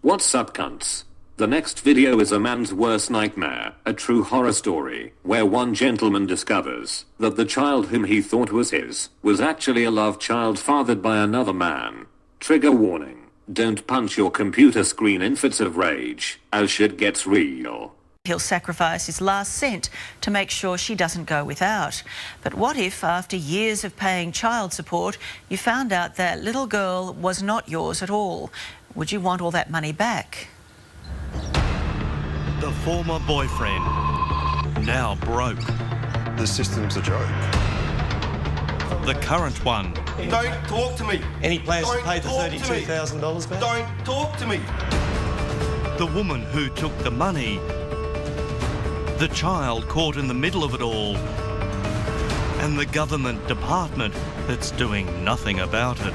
What's up, cunts? The next video is a man's worst nightmare, a true horror story, where one gentleman discovers that the child whom he thought was his was actually a love child fathered by another man. Trigger warning, don't punch your computer screen in fits of rage, as shit gets real. He'll sacrifice his last cent to make sure she doesn't go without. But what if, after years of paying child support, you found out that little girl was not yours at all? Would you want all that money back? The former boyfriend, now broke. The system's a joke. The current one. Don't talk to me. Any plans to pay the $32,000 back? Don't talk to me. The woman who took the money. The child caught in the middle of it all. And the government department that's doing nothing about it.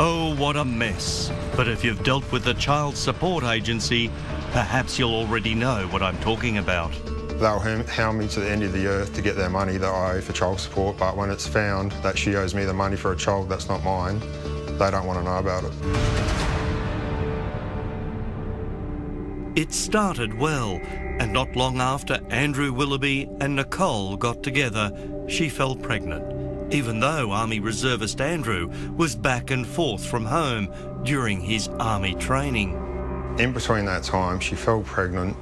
Oh, what a mess. But if you've dealt with the child support agency, perhaps you'll already know what I'm talking about. They'll hound me to the end of the earth to get their money that I owe for child support, but when it's found that she owes me the money for a child that's not mine, they don't want to know about it. It started well, and not long after Andrew Willoughby and Nicole got together, she fell pregnant, even though Army Reservist Andrew was back and forth from home during his Army training. In between that time, she fell pregnant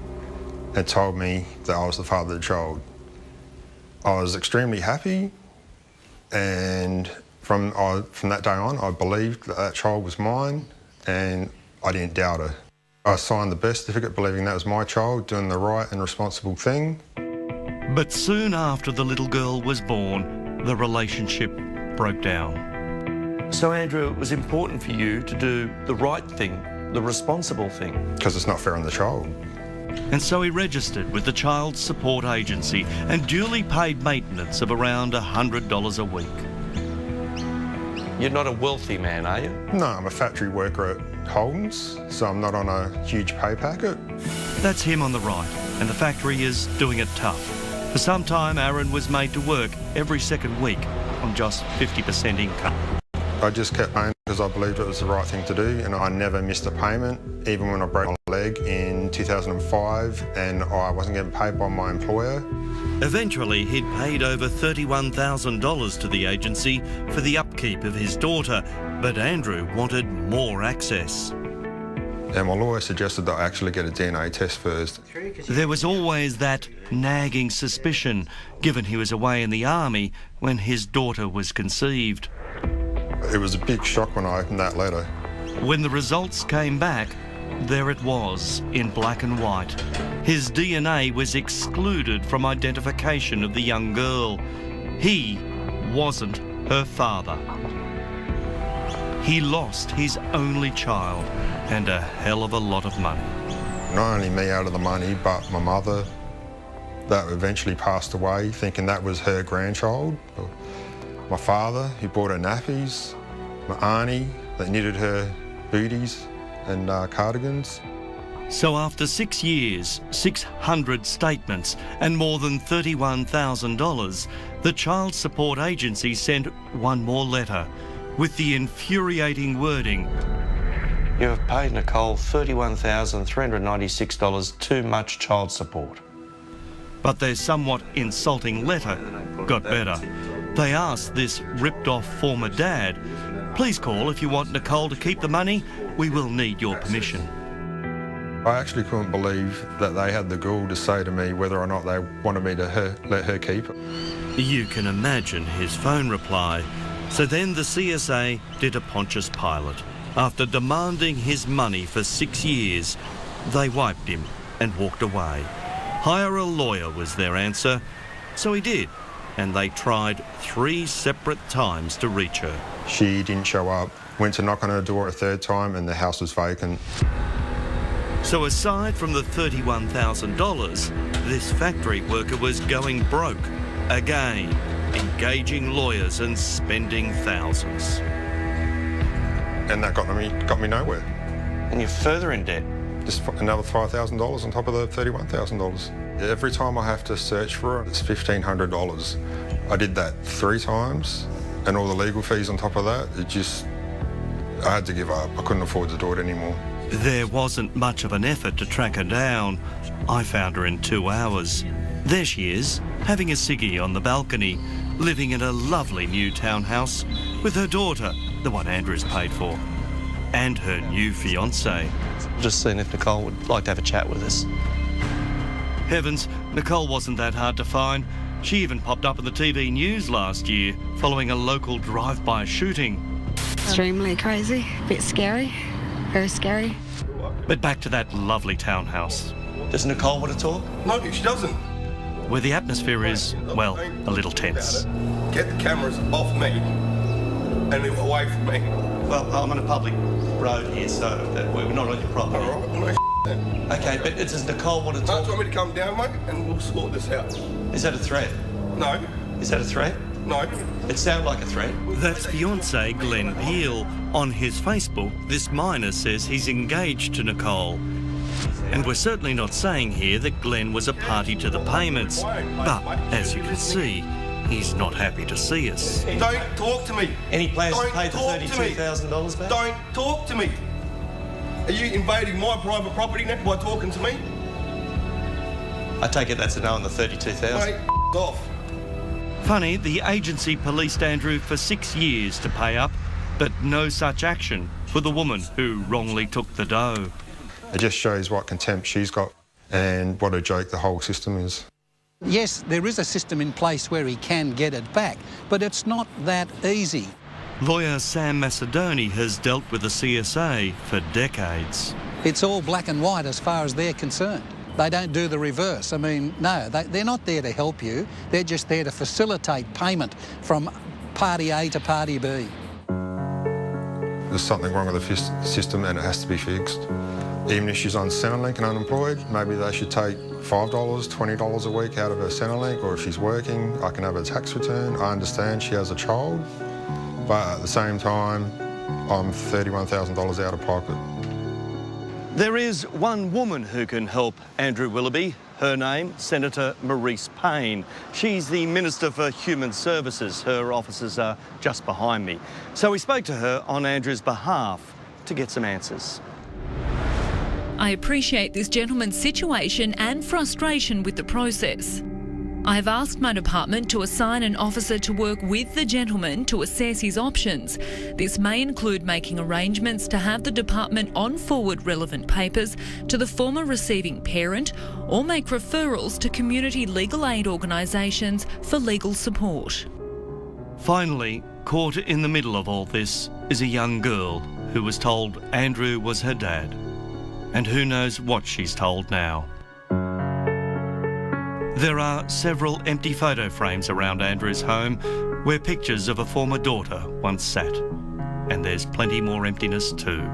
and told me that I was the father of the child. I was extremely happy, and from that day on, I believed that that child was mine, and I didn't doubt her. I signed the birth certificate believing that was my child, doing the right and responsible thing. But soon after the little girl was born, the relationship broke down. So, Andrew, it was important for you to do the right thing, the responsible thing. Because it's not fair on the child. And so he registered with the Child Support Agency and duly paid maintenance of around $100 a week. You're not a wealthy man, are you? No, I'm a factory worker at Holden's, so I'm not on a huge pay packet. That's him on the right, and the factory is doing it tough. For some time, Aaron was made to work every second week on just 50% income. I just kept paying because I believed it was the right thing to do, and I never missed a payment, even when I broke my leg in 2005 and I wasn't getting paid by my employer. Eventually, he'd paid over $31,000 to the agency for the upkeep of his daughter, but Andrew wanted more access. And my lawyer suggested that I actually get a DNA test first. There was always that nagging suspicion, given he was away in the army when his daughter was conceived. It was a big shock when I opened that letter. When the results came back, there it was, in black and white. His DNA was excluded from identification of the young girl. He wasn't her father. He lost his only child and a hell of a lot of money. Not only me out of the money, but my mother, that eventually passed away, thinking that was her grandchild. My father, who bought her nappies. My auntie, that knitted her booties and cardigans. So after 6 years, 600 statements and more than $31,000, the Child Support Agency sent one more letter with the infuriating wording: You have paid Nicole $31,396 too much child support. But their somewhat insulting letter got better. They asked this ripped-off former dad, "Please call if you want Nicole to keep the money. We will need your permission." I actually couldn't believe that they had the gall to say to me whether or not they wanted me to let her keep it. You can imagine his phone reply. So then the CSA did a Pontius Pilate. After demanding his money for 6 years, they wiped him and walked away. Hire a lawyer was their answer. So he did, and they tried 3 separate times to reach her. She didn't show up, went to knock on her door a third time and the house was vacant. So aside from the $31,000, this factory worker was going broke again, engaging lawyers and spending thousands. And that got me nowhere. And you're further in debt. Just another $5,000 on top of the $31,000. Every time I have to search for it, it's $1,500. I did that 3 times, and all the legal fees on top of that, I had to give up. I couldn't afford to do it anymore. There wasn't much of an effort to track her down. I found her in 2 hours. There she is, having a ciggy on the balcony, living in a lovely new townhouse with her daughter, the one Andrew's paid for, and her new fiancé. Just seeing if Nicole would like to have a chat with us. Heavens, Nicole wasn't that hard to find. She even popped up in the TV news last year following a local drive-by shooting. Extremely crazy, a bit scary, very scary. But back to that lovely townhouse, Does Nicole want to talk? No, she doesn't. where the atmosphere is, well, a little tense. Get the cameras off me and away from me. Well, I'm on a public road here, so that we're not on your property. All right, no then. Okay, but does Nicole want to Don't talk? you want me to come down, mate, and we'll sort this out? Is that a threat? No, Is that a threat? no. It sounded like a threat. That's fiancé Glenn Peel. On his Facebook, this minor says he's engaged to Nicole. And we're certainly not saying here that Glenn was a party to the payments. But, as you can see, he's not happy to see us. Don't talk to me. Any plans to Don't pay the talk to me. $32,000 back? Don't talk to me. Are you invading my private property now by talking to me? I take it that's a no on the $32,000. Mate, off. Funny, the agency policed Andrew for 6 years to pay up, but no such action for the woman who wrongly took the dough. It just shows what contempt she's got and what a joke the whole system is. Yes, there is a system in place where he can get it back, but it's not that easy. Lawyer Sam Macedoni has dealt with the CSA for decades. It's all black and white as far as they're concerned. They don't do the reverse. I mean, no, they're not there to help you. They're just there to facilitate payment from party A to party B. There's something wrong with the system and it has to be fixed. Even if she's on Centrelink and unemployed, maybe they should take $5, $20 a week out of her Centrelink, or if she's working, I can have a tax return. I understand she has a child, but at the same time, I'm $31,000 out of pocket. There is one woman who can help Andrew Willoughby. Her name, Senator Marise Payne. She's the Minister for Human Services. Her offices are just behind me. So we spoke to her on Andrew's behalf to get some answers. I appreciate this gentleman's situation and frustration with the process. I have asked my department to assign an officer to work with the gentleman to assess his options. This may include making arrangements to have the department on forward relevant papers to the former receiving parent or make referrals to community legal aid organisations for legal support. Finally, caught in the middle of all this is a young girl who was told Andrew was her dad. And who knows what she's told now. There are several empty photo frames around Andrew's home where pictures of a former daughter once sat. And there's plenty more emptiness too.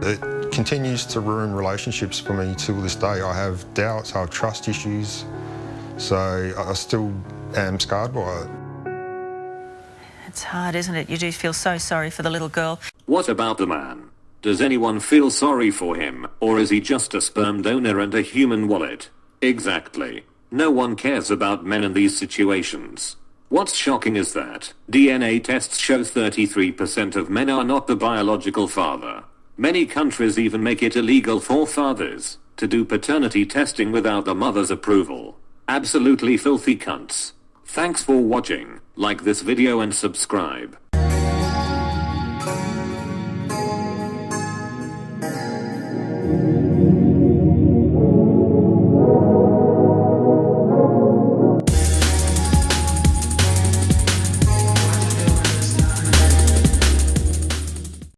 It continues to ruin relationships for me till this day. I have doubts, I have trust issues, so I still am scarred by it. It's hard, isn't it? You do feel so sorry for the little girl. What about the man? Does anyone feel sorry for him, or is he just a sperm donor and a human wallet? Exactly. No one cares about men in these situations. What's shocking is that DNA tests show 33% of men are not the biological father. Many countries even make it illegal for fathers to do paternity testing without the mother's approval. Absolutely filthy cunts. Thanks for watching. Like this video and subscribe.